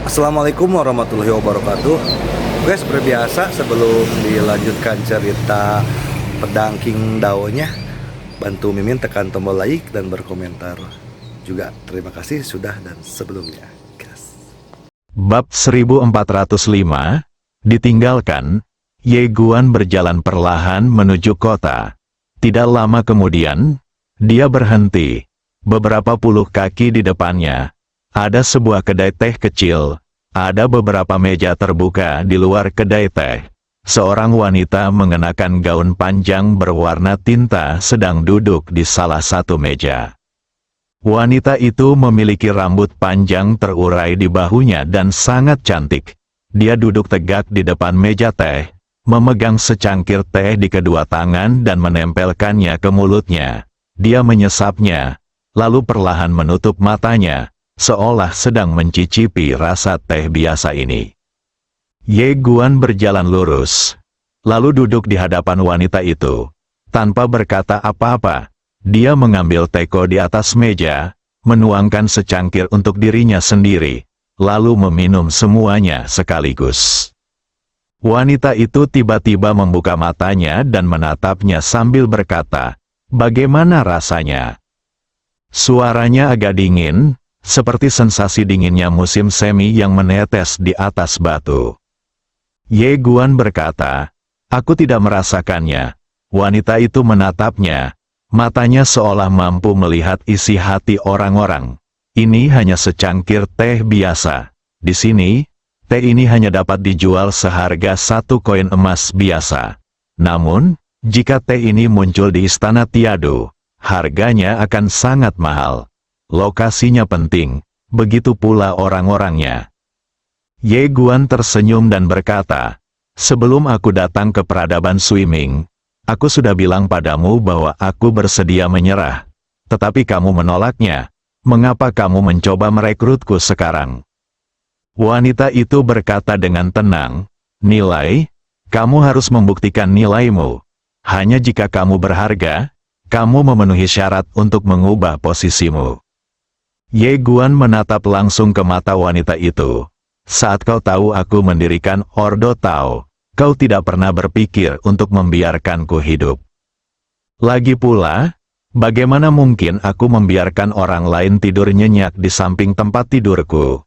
Assalamualaikum warahmatullahi wabarakatuh. Oke, seperti biasa sebelum dilanjutkan cerita pedang King Dao-nya, bantu Mimin tekan tombol like dan berkomentar. Juga terima kasih sudah dan sebelumnya. Gas. Bab 1405, ditinggalkan, Ye Guan berjalan perlahan menuju kota. Tidak lama kemudian, dia berhenti. Beberapa puluh kaki di depannya, ada sebuah kedai teh kecil. Ada beberapa meja terbuka di luar kedai teh. Seorang wanita mengenakan gaun panjang berwarna tinta sedang duduk di salah satu meja. Wanita itu memiliki rambut panjang terurai di bahunya dan sangat cantik. Dia duduk tegak di depan meja teh, memegang secangkir teh di kedua tangan dan menempelkannya ke mulutnya. Dia menyesapnya, lalu perlahan menutup matanya, seolah sedang mencicipi rasa teh biasa ini. Ye Guan berjalan lurus, lalu duduk di hadapan wanita itu. Tanpa berkata apa-apa, dia mengambil teko di atas meja, menuangkan secangkir untuk dirinya sendiri, lalu meminum semuanya sekaligus. Wanita itu tiba-tiba membuka matanya dan menatapnya sambil berkata, "Bagaimana rasanya?" Suaranya agak dingin, seperti sensasi dinginnya musim semi yang menetes di atas batu. Ye Guan berkata, "Aku tidak merasakannya." Wanita itu menatapnya, matanya seolah mampu melihat isi hati orang-orang. "Ini hanya secangkir teh biasa. Di sini, teh ini hanya dapat dijual seharga 1 koin emas biasa. Namun, jika teh ini muncul di Istana Tiadu, harganya akan sangat mahal. Lokasinya penting, begitu pula orang-orangnya." Ye Guan tersenyum dan berkata, "Sebelum aku datang ke peradaban Swimming, aku sudah bilang padamu bahwa aku bersedia menyerah. Tetapi kamu menolaknya. Mengapa kamu mencoba merekrutku sekarang?" Wanita itu berkata dengan tenang, "Nilai? Kamu harus membuktikan nilaimu. Hanya jika kamu berharga, kamu memenuhi syarat untuk mengubah posisimu." Ye Guan menatap langsung ke mata wanita itu. "Saat kau tahu aku mendirikan Ordo Tao, kau tidak pernah berpikir untuk membiarkanku hidup. Lagi pula, bagaimana mungkin aku membiarkan orang lain tidur nyenyak di samping tempat tidurku?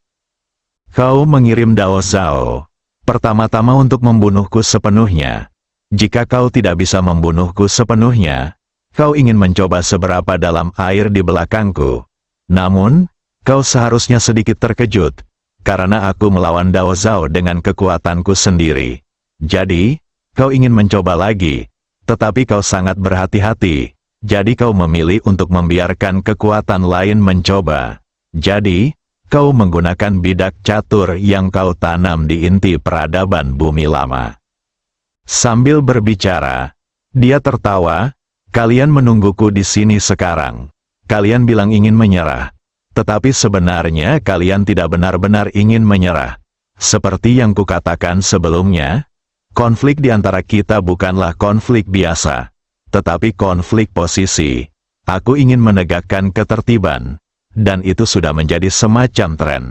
Kau mengirim Dao Zhao, pertama-tama untuk membunuhku sepenuhnya. Jika kau tidak bisa membunuhku sepenuhnya, kau ingin mencoba seberapa dalam air di belakangku. Namun, kau seharusnya sedikit terkejut, karena aku melawan Dao Zhao dengan kekuatanku sendiri. Jadi, kau ingin mencoba lagi, tetapi kau sangat berhati-hati, jadi kau memilih untuk membiarkan kekuatan lain mencoba. Jadi, kau menggunakan bidak catur yang kau tanam di inti peradaban bumi lama." Sambil berbicara, dia tertawa, "Kalian menungguku di sini sekarang. Kalian bilang ingin menyerah, tetapi sebenarnya kalian tidak benar-benar ingin menyerah. Seperti yang kukatakan sebelumnya, konflik di antara kita bukanlah konflik biasa, tetapi konflik posisi. Aku ingin menegakkan ketertiban, dan itu sudah menjadi semacam tren.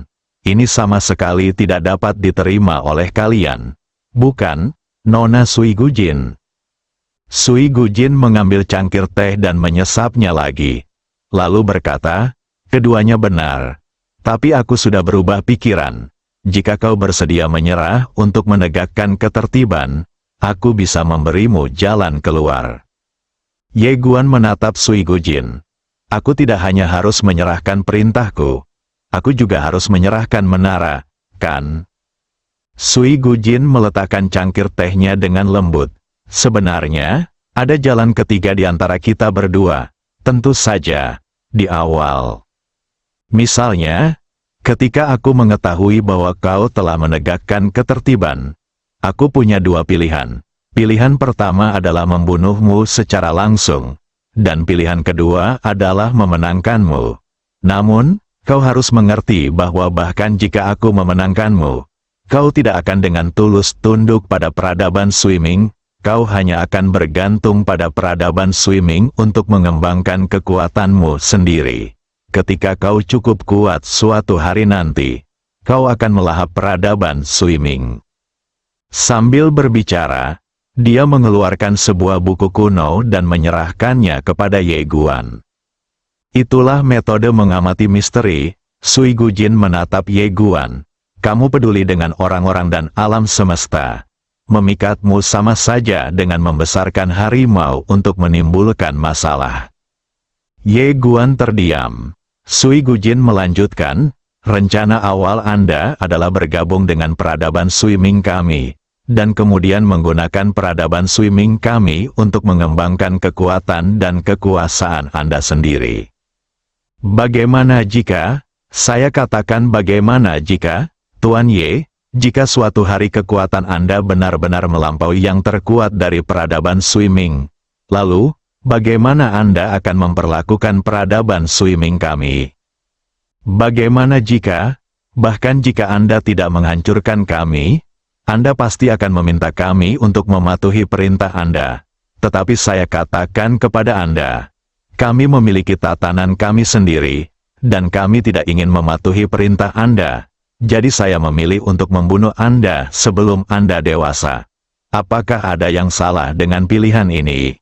Ini sama sekali tidak dapat diterima oleh kalian. Bukan, Nona Sui Gujin?" Sui Gujin mengambil cangkir teh dan menyesapnya lagi. Lalu berkata, "Keduanya benar. Tapi aku sudah berubah pikiran. Jika kau bersedia menyerah untuk menegakkan ketertiban, aku bisa memberimu jalan keluar." Ye Guan menatap Sui Gujin. "Aku tidak hanya harus menyerahkan perintahku, aku juga harus menyerahkan menara, kan?" Sui Gujin meletakkan cangkir tehnya dengan lembut. "Sebenarnya, ada jalan ketiga di antara kita berdua. Tentu saja, di awal. Misalnya, ketika aku mengetahui bahwa kau telah menegakkan ketertiban, aku punya dua pilihan. Pilihan pertama adalah membunuhmu secara langsung, dan pilihan kedua adalah memenangkanmu. Namun, kau harus mengerti bahwa bahkan jika aku memenangkanmu, kau tidak akan dengan tulus tunduk pada peradaban Swimming. Kau hanya akan bergantung pada peradaban Swimming untuk mengembangkan kekuatanmu sendiri. Ketika kau cukup kuat suatu hari nanti, kau akan melahap peradaban swimming. Sambil berbicara, dia mengeluarkan sebuah buku kuno dan menyerahkannya kepada Ye Guan. Itulah metode mengamati misteri. Sui Gujin menatap Ye Guan. Kamu peduli dengan orang-orang dan alam semesta. Memikatmu sama saja dengan membesarkan harimau untuk menimbulkan masalah. Ye Guan terdiam. Sui Gujin melanjutkan, rencana awal Anda adalah bergabung dengan peradaban swimming kami, dan kemudian menggunakan peradaban swimming kami untuk mengembangkan kekuatan dan kekuasaan Anda sendiri. Bagaimana jika, saya katakan bagaimana jika, Tuan Ye, jika suatu hari kekuatan Anda benar-benar melampaui yang terkuat dari peradaban swimming, lalu, bagaimana Anda akan memperlakukan peradaban swimming kami? Bagaimana jika, bahkan jika Anda tidak menghancurkan kami, Anda pasti akan meminta kami untuk mematuhi perintah Anda. Tetapi saya katakan kepada Anda, kami memiliki tatanan kami sendiri, dan kami tidak ingin mematuhi perintah Anda. Jadi saya memilih untuk membunuh Anda sebelum Anda dewasa. Apakah ada yang salah dengan pilihan ini?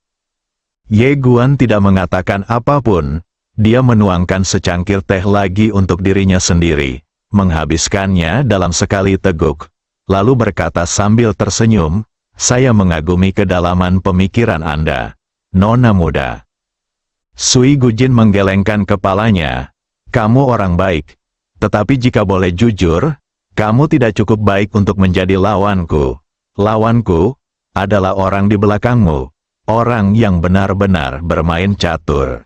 Ye Guan tidak mengatakan apapun. Dia menuangkan secangkir teh lagi untuk dirinya sendiri, menghabiskannya dalam sekali teguk, lalu berkata sambil tersenyum, saya mengagumi kedalaman pemikiran Anda, Nona muda. Sui Gujin menggelengkan kepalanya. Kamu orang baik. Tetapi jika boleh jujur, kamu tidak cukup baik untuk menjadi lawanku. Lawanku adalah orang di belakangmu, orang yang benar-benar bermain catur.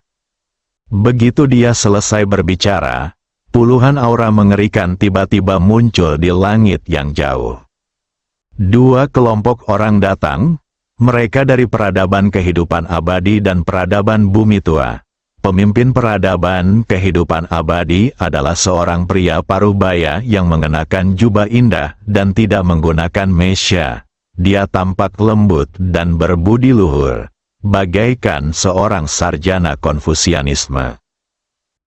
Begitu dia selesai berbicara, puluhan aura mengerikan tiba-tiba muncul di langit yang jauh. Dua kelompok orang datang, mereka dari peradaban kehidupan abadi dan peradaban bumi tua. Pemimpin peradaban kehidupan abadi adalah seorang pria parubaya yang mengenakan jubah indah dan tidak menggunakan mesya. Dia tampak lembut dan berbudi luhur, bagaikan seorang sarjana Konfusianisme.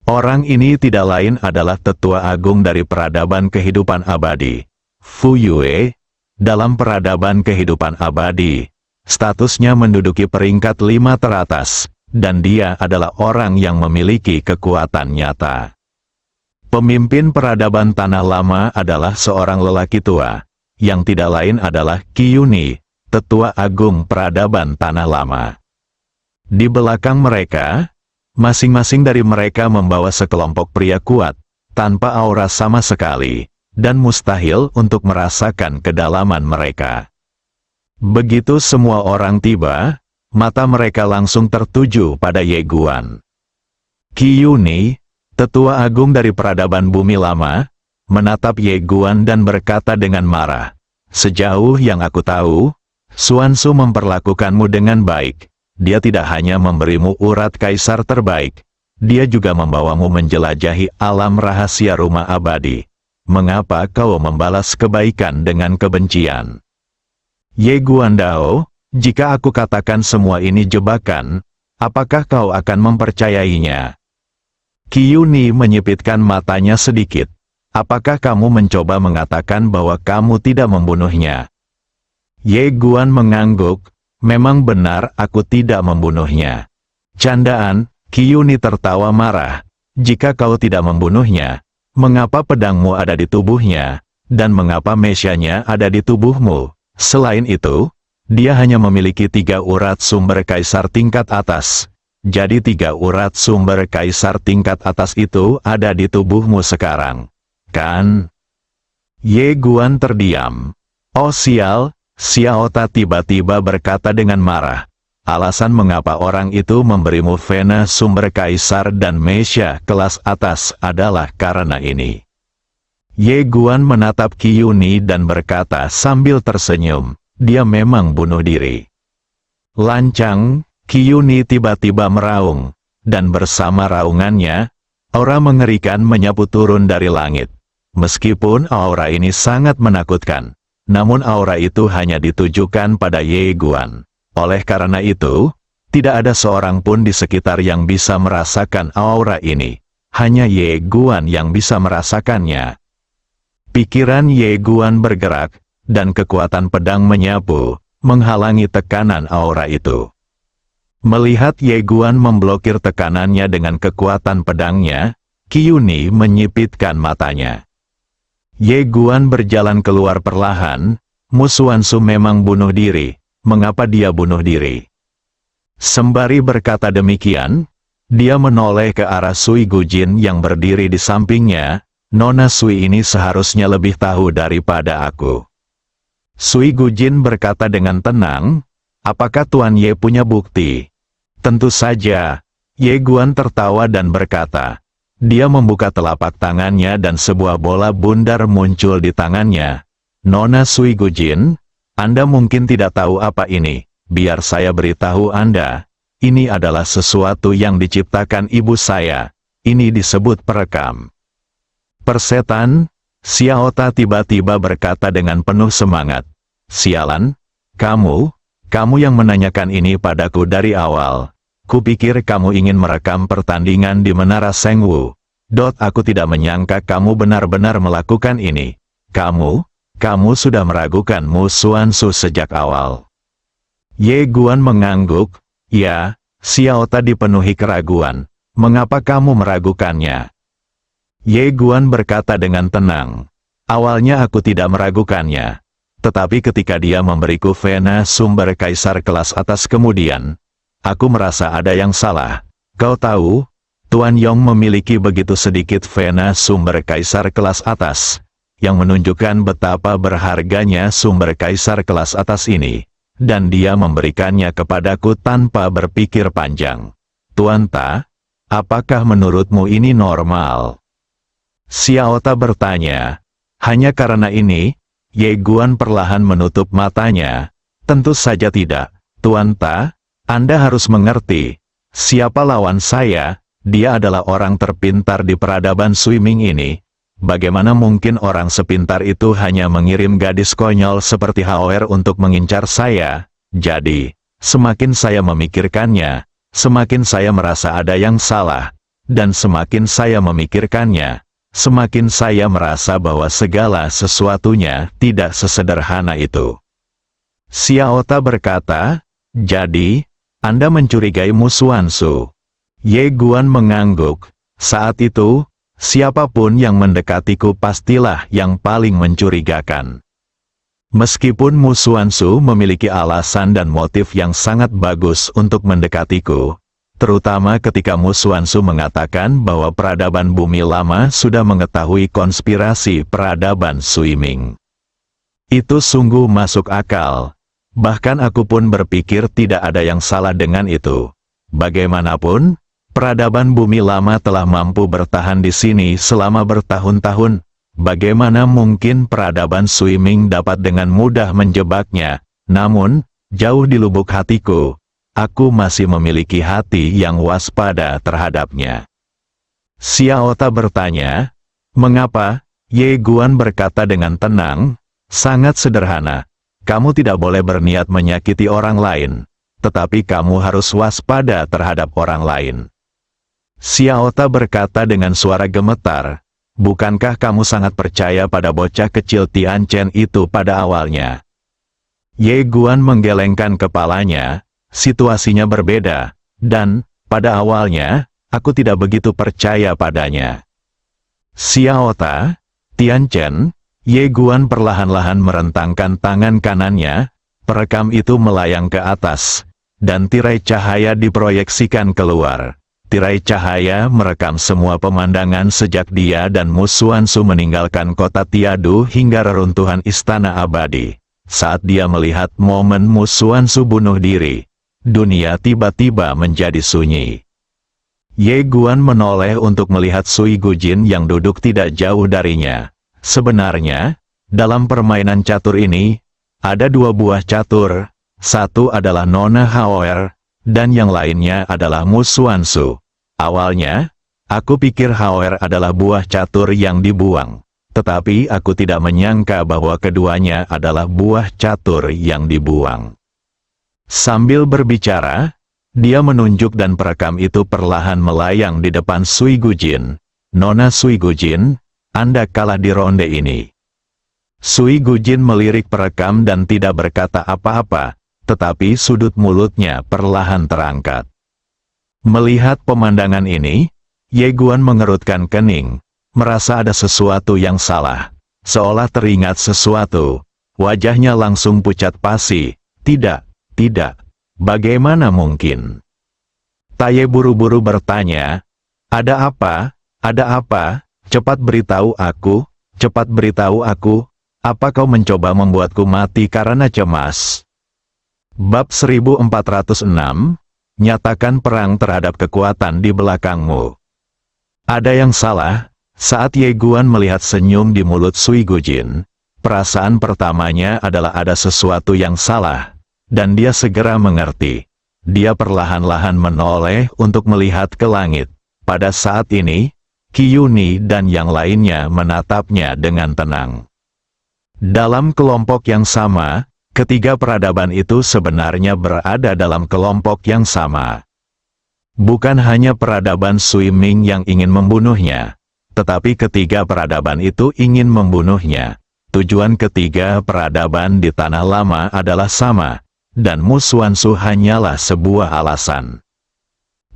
Orang ini tidak lain adalah tetua agung dari peradaban kehidupan abadi, Fu Yue. Dalam peradaban kehidupan abadi, statusnya menduduki peringkat 5 teratas. Dan dia adalah orang yang memiliki kekuatan nyata. Pemimpin peradaban tanah lama adalah seorang lelaki tua, yang tidak lain adalah Qi Yuni, tetua agung peradaban tanah lama. Di belakang mereka, masing-masing dari mereka membawa sekelompok pria kuat, tanpa aura sama sekali, dan mustahil untuk merasakan kedalaman mereka. Begitu semua orang tiba, mata mereka langsung tertuju pada Ye Guan. Qi Yuni, tetua agung dari peradaban bumi lama, menatap Ye Guan dan berkata dengan marah, sejauh yang aku tahu, Xuan Su memperlakukanmu dengan baik. Dia tidak hanya memberimu urat kaisar terbaik, dia juga membawamu menjelajahi alam rahasia rumah abadi. Mengapa kau membalas kebaikan dengan kebencian? Ye Guan Dao, jika aku katakan semua ini jebakan, apakah kau akan mempercayainya? Qi Yuni menyipitkan matanya sedikit. Apakah kamu mencoba mengatakan bahwa kamu tidak membunuhnya? Ye Guan mengangguk, memang benar aku tidak membunuhnya. Candaan, Qi Yuni tertawa marah. Jika kau tidak membunuhnya, mengapa pedangmu ada di tubuhnya, dan mengapa mesyanya ada di tubuhmu? Selain itu, dia hanya memiliki 3 urat sumber kaisar tingkat atas. Jadi 3 urat sumber kaisar tingkat atas itu ada di tubuhmu sekarang. Kan? Ye Guan terdiam. Oh sial, Xiaota tiba-tiba berkata dengan marah. Alasan mengapa orang itu memberimu vena sumber kaisar dan mesya kelas atas adalah karena ini. Ye Guan menatap Qi Yuni dan berkata sambil tersenyum. Dia memang bunuh diri. Lancang, Qi Yuni tiba-tiba meraung, dan bersama raungannya, aura mengerikan menyapu turun dari langit. Meskipun aura ini sangat menakutkan, namun aura itu hanya ditujukan pada Ye Guan. Oleh karena itu, tidak ada seorang pun di sekitar yang bisa merasakan aura ini. Hanya Ye Guan yang bisa merasakannya. Pikiran Ye Guan bergerak, dan kekuatan pedang menyapu, menghalangi tekanan aura itu. Melihat Ye Guan memblokir tekanannya dengan kekuatan pedangnya, Qiyuni menyipitkan matanya. Ye Guan berjalan keluar perlahan. Mu Xuanzu memang bunuh diri. Mengapa dia bunuh diri? Sembari berkata demikian, dia menoleh ke arah Sui Gujin yang berdiri di sampingnya. Nona Sui ini seharusnya lebih tahu daripada aku. Sui Gujin berkata dengan tenang, apakah Tuan Ye punya bukti? Tentu saja. Ye Guan tertawa dan berkata. Dia membuka telapak tangannya dan sebuah bola bundar muncul di tangannya. Nona Sui Gujin, Anda mungkin tidak tahu apa ini. Biar saya beritahu Anda. Ini adalah sesuatu yang diciptakan ibu saya. Ini disebut perekam. Persetan, Xiaota tiba-tiba berkata dengan penuh semangat. Sialan, kamu yang menanyakan ini padaku dari awal. Kupikir kamu ingin merekam pertandingan di Menara Sengwu. Aku tidak menyangka kamu benar-benar melakukan ini. Kamu sudah meragukan Mu Xuanzu sejak awal. Ye Guan mengangguk. Ya, Xiaota dipenuhi keraguan. Mengapa kamu meragukannya? Ye Guan berkata dengan tenang. Awalnya aku tidak meragukannya. Tetapi ketika dia memberiku vena sumber kaisar kelas atas kemudian, aku merasa ada yang salah. Kau tahu, Tuan Yong memiliki begitu sedikit vena sumber kaisar kelas atas, yang menunjukkan betapa berharganya sumber kaisar kelas atas ini, dan dia memberikannya kepadaku tanpa berpikir panjang. Tuan Ta, apakah menurutmu ini normal? Xiaota bertanya. Hanya karena ini, Ye Guan perlahan menutup matanya. Tentu saja tidak, Tuan Ta. Anda harus mengerti, siapa lawan saya, dia adalah orang terpintar di peradaban swimming ini. Bagaimana mungkin orang sepintar itu hanya mengirim gadis konyol seperti Haoer untuk mengincar saya? Jadi, semakin saya memikirkannya, semakin saya merasa ada yang salah. Dan semakin saya memikirkannya, semakin saya merasa bahwa segala sesuatunya tidak sesederhana itu. Xiaota berkata, jadi, Anda mencurigai Mu Xuanzu. Ye Guan mengangguk. Saat itu, siapapun yang mendekatiku pastilah yang paling mencurigakan. Meskipun Mu Xuanzu memiliki alasan dan motif yang sangat bagus untuk mendekatiku, terutama ketika Mu Xuanzu mengatakan bahwa peradaban bumi lama sudah mengetahui konspirasi peradaban swimming. Itu sungguh masuk akal. Bahkan aku pun berpikir tidak ada yang salah dengan itu. Bagaimanapun, peradaban bumi lama telah mampu bertahan di sini selama bertahun-tahun. Bagaimana mungkin peradaban swimming dapat dengan mudah menjebaknya? Namun, jauh di lubuk hatiku, aku masih memiliki hati yang waspada terhadapnya. Xiaota bertanya, mengapa? Ye Guan berkata dengan tenang, sangat sederhana. Kamu tidak boleh berniat menyakiti orang lain, tetapi kamu harus waspada terhadap orang lain. Xiaota berkata dengan suara gemetar, bukankah kamu sangat percaya pada bocah kecil Tian Chen itu pada awalnya? Ye Guan menggelengkan kepalanya, situasinya berbeda, dan, pada awalnya, aku tidak begitu percaya padanya. Xiaota, Tian Chen, Ye Guan perlahan-lahan merentangkan tangan kanannya, perekam itu melayang ke atas, dan tirai cahaya diproyeksikan keluar. Tirai cahaya merekam semua pemandangan sejak dia dan Mu Xuanzu meninggalkan kota Tiadu hingga reruntuhan istana abadi. Saat dia melihat momen Mu Xuanzu bunuh diri, dunia tiba-tiba menjadi sunyi. Ye Guan menoleh untuk melihat Sui Gujin yang duduk tidak jauh darinya. Sebenarnya, dalam permainan catur ini, ada dua buah catur, satu adalah Nona Haoer, dan yang lainnya adalah Mu Xuanzu. Awalnya, aku pikir Haoer adalah buah catur yang dibuang, tetapi aku tidak menyangka bahwa keduanya adalah buah catur yang dibuang. Sambil berbicara, dia menunjuk dan perekam itu perlahan melayang di depan Sui Gujin. Nona Sui Gujin, Anda kalah di ronde ini. Sui Gujin melirik perekam dan tidak berkata apa-apa, tetapi sudut mulutnya perlahan terangkat. Melihat pemandangan ini, Ye Guan mengerutkan kening, merasa ada sesuatu yang salah. Seolah teringat sesuatu, wajahnya langsung pucat pasi. Tidak, bagaimana mungkin? Taye buru-buru bertanya, ada apa, cepat beritahu aku, apa kau mencoba membuatku mati karena cemas? Bab 1406, nyatakan perang terhadap kekuatan di belakangmu. Ada yang salah. Saat Ye Guan melihat senyum di mulut Sui Gujin, perasaan pertamanya adalah ada sesuatu yang salah, dan dia segera mengerti. Dia perlahan-lahan menoleh untuk melihat ke langit. Pada saat ini, Qi Yuni dan yang lainnya menatapnya dengan tenang. Dalam kelompok yang sama, ketiga peradaban itu sebenarnya berada dalam kelompok yang sama. Bukan hanya peradaban Sui Ming yang ingin membunuhnya, tetapi ketiga peradaban itu ingin membunuhnya. Tujuan ketiga peradaban di Tanah Lama adalah sama, dan musuhansu hanyalah sebuah alasan.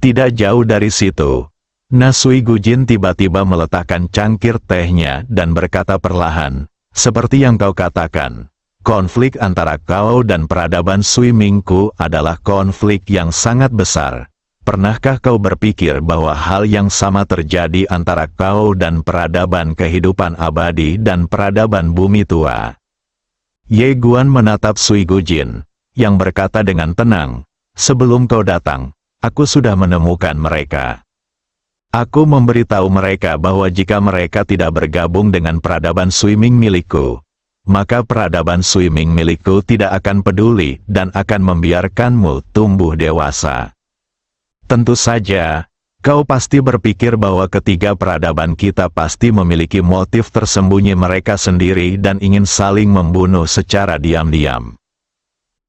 Tidak jauh dari situ, Sui Gujin tiba-tiba meletakkan cangkir tehnya dan berkata perlahan, seperti yang kau katakan, konflik antara kau dan peradaban Sui Mingku adalah konflik yang sangat besar. Pernahkah kau berpikir bahwa hal yang sama terjadi antara kau dan peradaban kehidupan abadi dan peradaban bumi tua? Ye Guan menatap Sui Gujin, yang berkata dengan tenang, sebelum kau datang, aku sudah menemukan mereka. Aku memberitahu mereka bahwa jika mereka tidak bergabung dengan peradaban Sui Ming milikku, maka peradaban Sui Ming milikku tidak akan peduli dan akan membiarkanmu tumbuh dewasa. Tentu saja, kau pasti berpikir bahwa ketiga peradaban kita pasti memiliki motif tersembunyi mereka sendiri dan ingin saling membunuh secara diam-diam.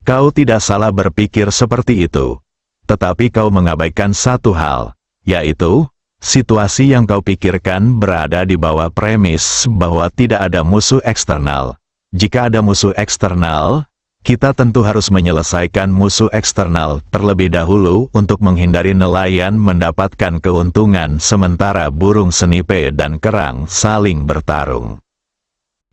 Kau tidak salah berpikir seperti itu. Tetapi kau mengabaikan satu hal, yaitu, situasi yang kau pikirkan berada di bawah premis bahwa tidak ada musuh eksternal. Jika ada musuh eksternal, kita tentu harus menyelesaikan musuh eksternal terlebih dahulu untuk menghindari nelayan mendapatkan keuntungan sementara burung senipe dan kerang saling bertarung.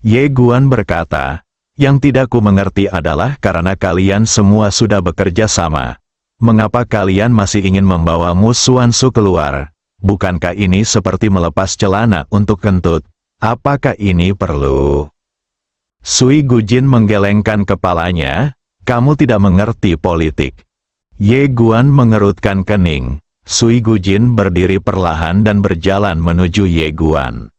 Ye Guan berkata, yang tidak ku mengerti adalah karena kalian semua sudah bekerja sama. Mengapa kalian masih ingin membawa musuhansu keluar? Bukankah ini seperti melepas celana untuk kentut? Apakah ini perlu? Sui Gujin menggelengkan kepalanya, kamu tidak mengerti politik. Ye Guan mengerutkan kening. Sui Gujin berdiri perlahan dan berjalan menuju Ye Guan.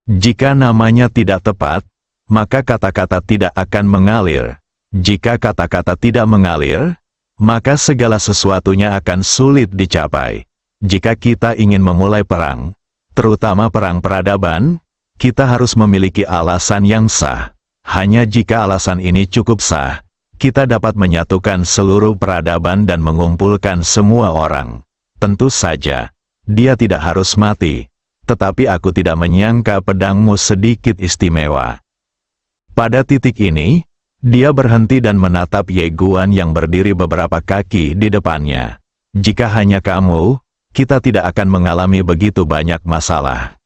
Jika namanya tidak tepat, maka kata-kata tidak akan mengalir. Jika kata-kata tidak mengalir, maka segala sesuatunya akan sulit dicapai. Jika kita ingin memulai perang, terutama perang peradaban, kita harus memiliki alasan yang sah. Hanya jika alasan ini cukup sah, kita dapat menyatukan seluruh peradaban dan mengumpulkan semua orang. Tentu saja, dia tidak harus mati. Tetapi aku tidak menyangka pedangmu sedikit istimewa. Pada titik ini, dia berhenti dan menatap Ye Guan yang berdiri beberapa kaki di depannya. Jika hanya kamu, kita tidak akan mengalami begitu banyak masalah.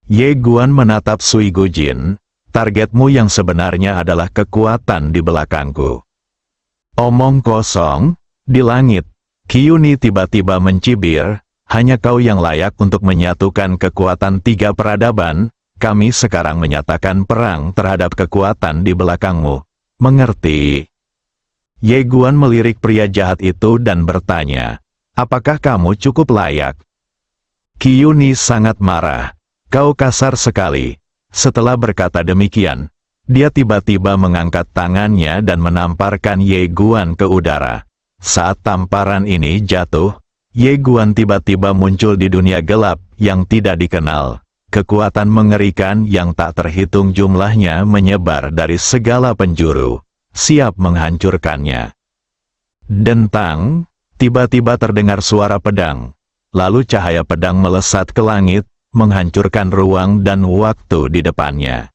Ye Guan menatap Sui Gujin, targetmu yang sebenarnya adalah kekuatan di belakangku. Omong kosong, di langit, Qi Yuni tiba-tiba mencibir, hanya kau yang layak untuk menyatukan kekuatan tiga peradaban, kami sekarang menyatakan perang terhadap kekuatan di belakangmu. Mengerti? Ye Guan melirik pria jahat itu dan bertanya, apakah kamu cukup layak? Qi Yuni sangat marah, kau kasar sekali. Setelah berkata demikian, dia tiba-tiba mengangkat tangannya dan menamparkan Ye Guan ke udara. Saat tamparan ini jatuh, Ye Guan tiba-tiba muncul di dunia gelap yang tidak dikenal. Kekuatan mengerikan yang tak terhitung jumlahnya menyebar dari segala penjuru, siap menghancurkannya. Dentang, tiba-tiba terdengar suara pedang. Lalu cahaya pedang melesat ke langit, menghancurkan ruang dan waktu di depannya.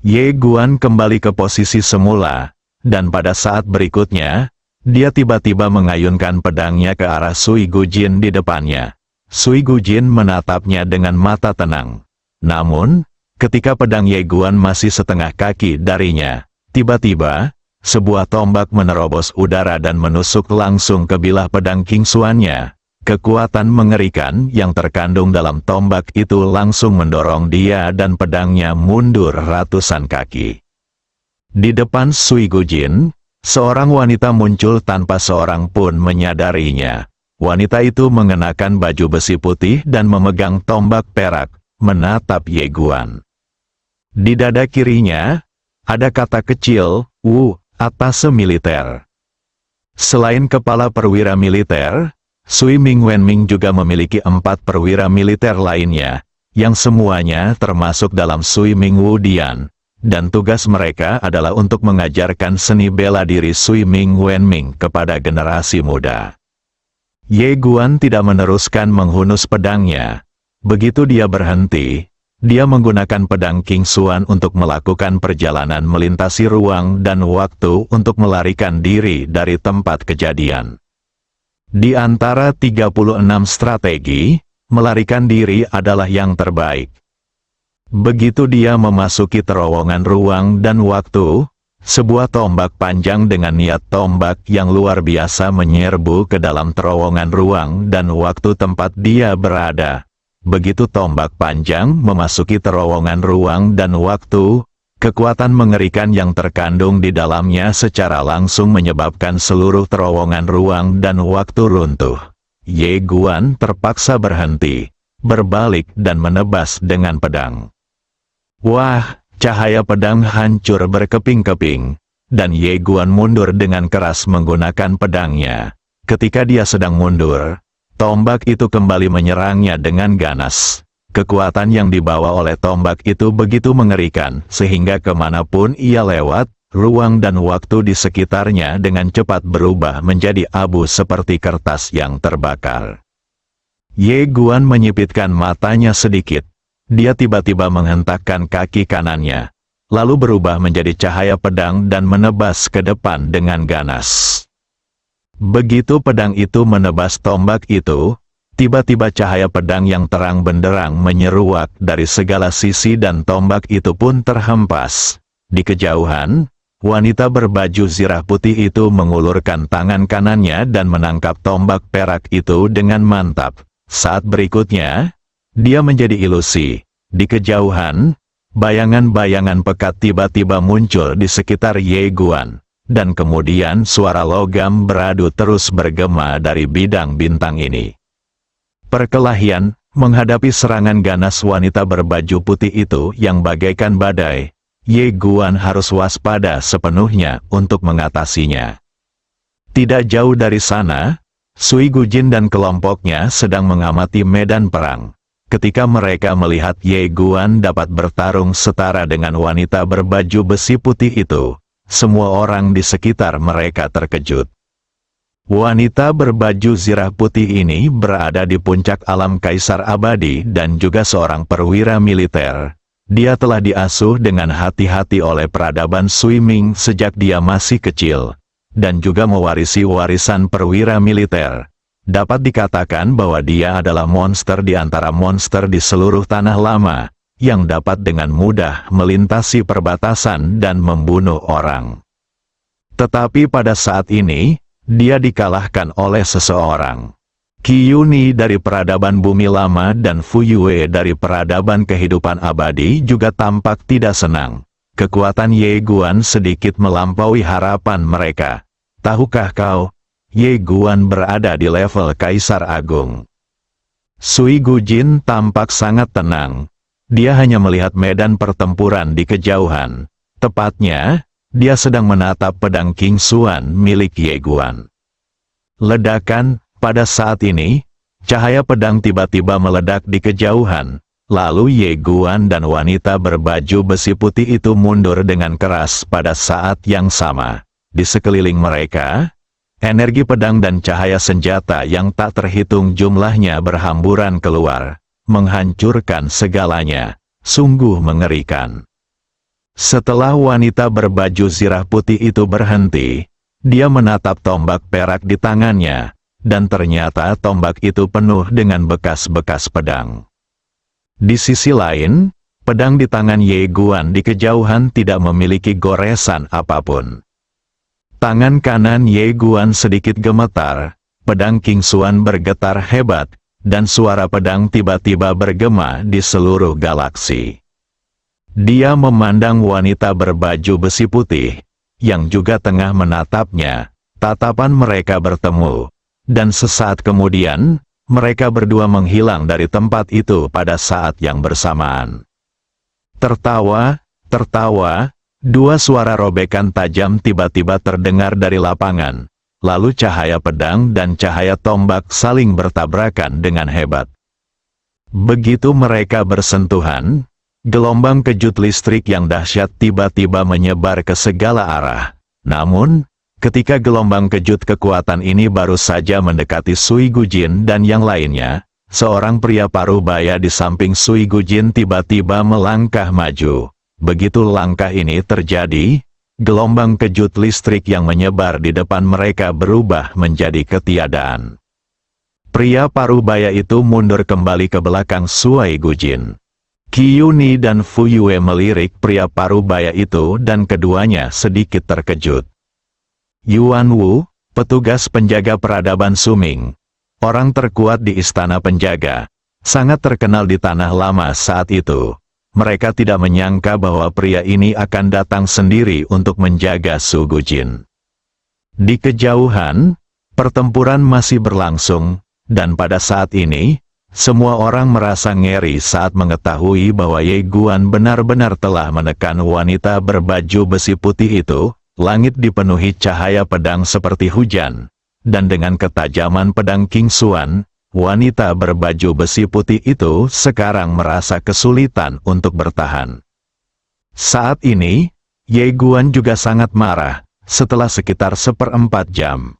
Ye Guan kembali ke posisi semula, dan pada saat berikutnya, dia tiba-tiba mengayunkan pedangnya ke arah Sui Gujin di depannya. Sui Gujin menatapnya dengan mata tenang. Namun, ketika pedang Ye Guan masih setengah kaki darinya, tiba-tiba, sebuah tombak menerobos udara dan menusuk langsung ke bilah pedang King Xuannya. Kekuatan mengerikan yang terkandung dalam tombak itu langsung mendorong dia dan pedangnya mundur ratusan kaki. Di depan Sui Gujin, seorang wanita muncul tanpa seorang pun menyadarinya. Wanita itu mengenakan baju besi putih dan memegang tombak perak, menatap Ye Guan. Di dada kirinya, ada kata kecil, Wu, atas militer. Selain kepala perwira militer, Sui Ming Wenming juga memiliki 4 perwira militer lainnya, yang semuanya termasuk dalam Sui Ming Wudian, dan tugas mereka adalah untuk mengajarkan seni bela diri Sui Ming Wenming kepada generasi muda. Ye Guan tidak meneruskan menghunus pedangnya. Begitu dia berhenti, dia menggunakan pedang King Xuan untuk melakukan perjalanan melintasi ruang dan waktu untuk melarikan diri dari tempat kejadian. Di antara 36 strategi, melarikan diri adalah yang terbaik. Begitu dia memasuki terowongan ruang dan waktu, sebuah tombak panjang dengan niat tombak yang luar biasa menyerbu ke dalam terowongan ruang dan waktu tempat dia berada. Begitu tombak panjang memasuki terowongan ruang dan waktu, kekuatan mengerikan yang terkandung di dalamnya secara langsung menyebabkan seluruh terowongan ruang dan waktu runtuh. Ye Guan terpaksa berhenti, berbalik dan menebas dengan pedang. Wah, cahaya pedang hancur berkeping-keping, dan Ye Guan mundur dengan keras menggunakan pedangnya. Ketika dia sedang mundur, tombak itu kembali menyerangnya dengan ganas. Kekuatan yang dibawa oleh tombak itu begitu mengerikan, sehingga kemanapun ia lewat, ruang dan waktu di sekitarnya dengan cepat berubah menjadi abu seperti kertas yang terbakar. Ye Guan menyipitkan matanya sedikit. Dia tiba-tiba menghentakkan kaki kanannya, lalu berubah menjadi cahaya pedang dan menebas ke depan dengan ganas. Begitu pedang itu menebas tombak itu, tiba-tiba cahaya pedang yang terang benderang menyeruak dari segala sisi dan tombak itu pun terhempas. Di kejauhan, wanita berbaju zirah putih itu mengulurkan tangan kanannya dan menangkap tombak perak itu dengan mantap. Saat berikutnya, dia menjadi ilusi. Di kejauhan, bayangan-bayangan pekat tiba-tiba muncul di sekitar Ye Guan. Dan kemudian suara logam beradu terus bergema dari bidang bintang ini. Perkelahian, menghadapi serangan ganas wanita berbaju putih itu yang bagaikan badai, Ye Guan harus waspada sepenuhnya untuk mengatasinya. Tidak jauh dari sana, Sui Gujin dan kelompoknya sedang mengamati medan perang. Ketika mereka melihat Ye Guan dapat bertarung setara dengan wanita berbaju besi putih itu, semua orang di sekitar mereka terkejut. Wanita berbaju zirah putih ini berada di puncak alam kaisar abadi dan juga seorang perwira militer. Dia telah diasuh dengan hati-hati oleh peradaban Sui Ming sejak dia masih kecil, dan juga mewarisi warisan perwira militer. Dapat dikatakan bahwa dia adalah monster di antara monster di seluruh tanah lama, yang dapat dengan mudah melintasi perbatasan dan membunuh orang. Tetapi pada saat ini, dia dikalahkan oleh seseorang. Qi Yuni dari peradaban bumi lama dan Fu Yue dari peradaban kehidupan abadi juga tampak tidak senang. Kekuatan Ye Guan sedikit melampaui harapan mereka. Tahukah kau, Ye Guan berada di level Kaisar Agung. Sui Gujin tampak sangat tenang. Dia hanya melihat medan pertempuran di kejauhan. Tepatnya, dia sedang menatap pedang King Xuan milik Ye Guan. Ledakan, pada saat ini, cahaya pedang tiba-tiba meledak di kejauhan. Lalu Ye Guan dan wanita berbaju besi putih itu mundur dengan keras pada saat yang sama. Di sekeliling mereka, energi pedang dan cahaya senjata yang tak terhitung jumlahnya berhamburan keluar, menghancurkan segalanya. Sungguh mengerikan. Setelah wanita berbaju zirah putih itu berhenti, dia menatap tombak perak di tangannya, dan ternyata tombak itu penuh dengan bekas-bekas pedang. Di sisi lain, pedang di tangan Ye Guan di kejauhan tidak memiliki goresan apapun. Tangan kanan Ye Guan sedikit gemetar, pedang King Xuan bergetar hebat, dan suara pedang tiba-tiba bergema di seluruh galaksi. Dia memandang wanita berbaju besi putih, yang juga tengah menatapnya. Tatapan mereka bertemu, dan sesaat kemudian, mereka berdua menghilang dari tempat itu pada saat yang bersamaan. Tertawa, dua suara robekan tajam tiba-tiba terdengar dari lapangan, lalu cahaya pedang dan cahaya tombak saling bertabrakan dengan hebat. Begitu mereka bersentuhan, gelombang kejut listrik yang dahsyat tiba-tiba menyebar ke segala arah. Namun, ketika gelombang kejut kekuatan ini baru saja mendekati Sui Gujin dan yang lainnya, seorang pria parubaya di samping Sui Gujin tiba-tiba melangkah maju. Begitu langkah ini terjadi, gelombang kejut listrik yang menyebar di depan mereka berubah menjadi ketiadaan. Pria parubaya itu mundur kembali ke belakang Sui Gujin. Qiyuni dan Fu Yue melirik pria parubaya itu dan keduanya sedikit terkejut. Yuan Wu, petugas penjaga peradaban Suming, orang terkuat di istana penjaga, sangat terkenal di Tanah Lama saat itu. Mereka tidak menyangka bahwa pria ini akan datang sendiri untuk menjaga Su Gujin. Di kejauhan, pertempuran masih berlangsung, dan pada saat ini, semua orang merasa ngeri saat mengetahui bahwa Ye Guan benar-benar telah menekan wanita berbaju besi putih itu. Langit dipenuhi cahaya pedang seperti hujan, dan dengan ketajaman pedang King Xuan, wanita berbaju besi putih itu sekarang merasa kesulitan untuk bertahan. Saat ini, Ye Guan juga sangat marah, setelah sekitar 1/4 jam.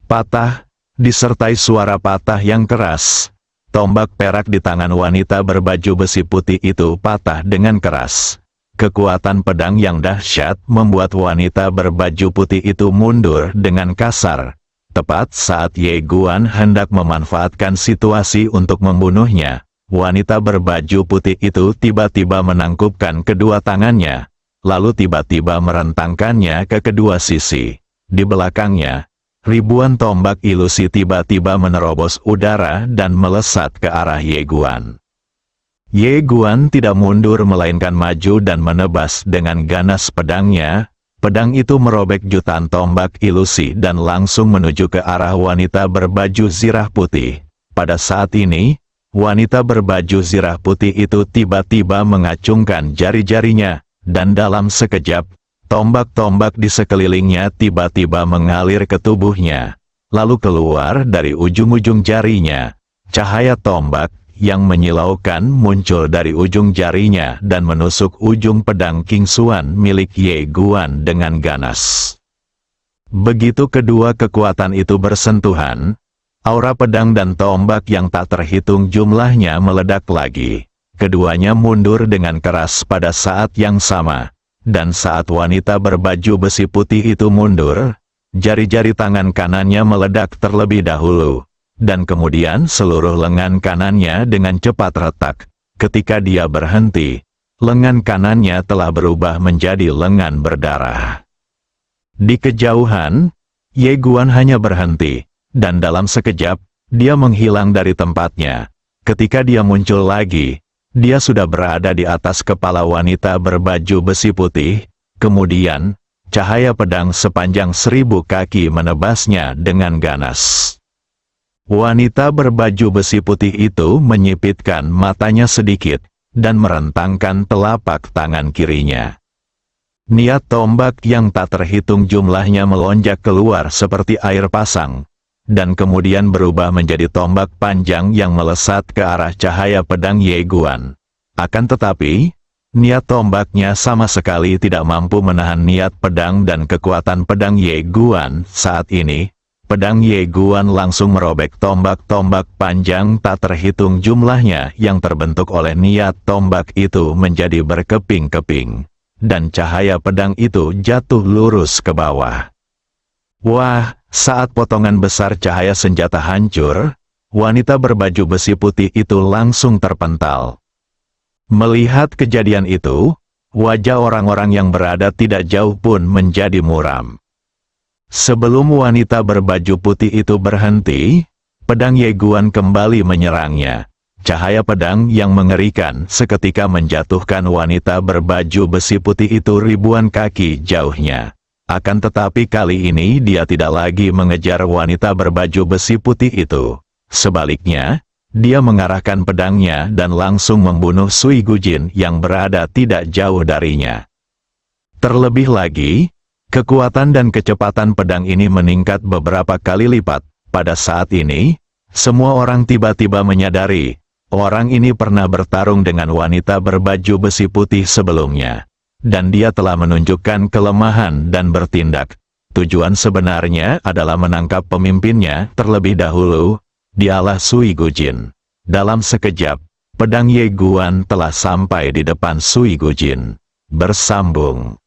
Patah, disertai suara patah yang keras. Tombak perak di tangan wanita berbaju besi putih itu patah dengan keras. Kekuatan pedang yang dahsyat membuat wanita berbaju putih itu mundur dengan kasar. Tepat saat Ye Guan hendak memanfaatkan situasi untuk membunuhnya, wanita berbaju putih itu tiba-tiba menangkupkan kedua tangannya, lalu tiba-tiba merentangkannya ke kedua sisi. Di belakangnya, ribuan tombak ilusi tiba-tiba menerobos udara dan melesat ke arah Ye Guan. Ye Guan tidak mundur melainkan maju dan menebas dengan ganas pedangnya. Pedang itu merobek jutaan tombak ilusi dan langsung menuju ke arah wanita berbaju zirah putih. Pada saat ini, wanita berbaju zirah putih itu tiba-tiba mengacungkan jari-jarinya, dan dalam sekejap, tombak-tombak di sekelilingnya tiba-tiba mengalir ke tubuhnya, lalu keluar dari ujung-ujung jarinya. Cahaya tombak yang menyilaukan muncul dari ujung jarinya dan menusuk ujung pedang King Xuan milik Ye Guan dengan ganas. Begitu kedua kekuatan itu bersentuhan, aura pedang dan tombak yang tak terhitung jumlahnya meledak lagi. Keduanya mundur dengan keras pada saat yang sama. Dan saat wanita berbaju besi putih itu mundur, jari-jari tangan kanannya meledak terlebih dahulu, dan kemudian seluruh lengan kanannya dengan cepat retak. Ketika dia berhenti, lengan kanannya telah berubah menjadi lengan berdarah. Di kejauhan, Ye Guan hanya berhenti, dan dalam sekejap, dia menghilang dari tempatnya. Ketika dia muncul lagi, dia sudah berada di atas kepala wanita berbaju besi putih. Kemudian, cahaya pedang sepanjang 1000 kaki menebasnya dengan ganas. Wanita berbaju besi putih itu menyipitkan matanya sedikit, dan merentangkan telapak tangan kirinya. Niat tombak yang tak terhitung jumlahnya melonjak keluar seperti air pasang, dan kemudian berubah menjadi tombak panjang yang melesat ke arah cahaya pedang Ye Guan. Akan tetapi, niat tombaknya sama sekali tidak mampu menahan niat pedang dan kekuatan pedang Ye Guan. Saat ini, pedang Ye Guan langsung merobek tombak-tombak panjang tak terhitung jumlahnya yang terbentuk oleh niat tombak itu menjadi berkeping-keping. dan cahaya pedang itu jatuh lurus ke bawah. Wah, saat potongan besar cahaya senjata hancur, wanita berbaju besi putih itu langsung terpental. Melihat kejadian itu, wajah orang-orang yang berada tidak jauh pun menjadi muram. Sebelum wanita berbaju putih itu berhenti, pedang Ye Guan kembali menyerangnya. Cahaya pedang yang mengerikan seketika menjatuhkan wanita berbaju besi putih itu ribuan kaki jauhnya. Akan tetapi kali ini dia tidak lagi mengejar wanita berbaju besi putih itu. Sebaliknya, dia mengarahkan pedangnya dan langsung membunuh Sui Gujin yang berada tidak jauh darinya. Terlebih lagi, kekuatan dan kecepatan pedang ini meningkat beberapa kali lipat. Pada saat ini, semua orang tiba-tiba menyadari, orang ini pernah bertarung dengan wanita berbaju besi putih sebelumnya. Dan dia telah menunjukkan kelemahan dan bertindak. Tujuan sebenarnya adalah menangkap pemimpinnya terlebih dahulu, dialah Sui Gujin. Dalam sekejap, pedang Ye Guan telah sampai di depan Sui Gujin. Bersambung.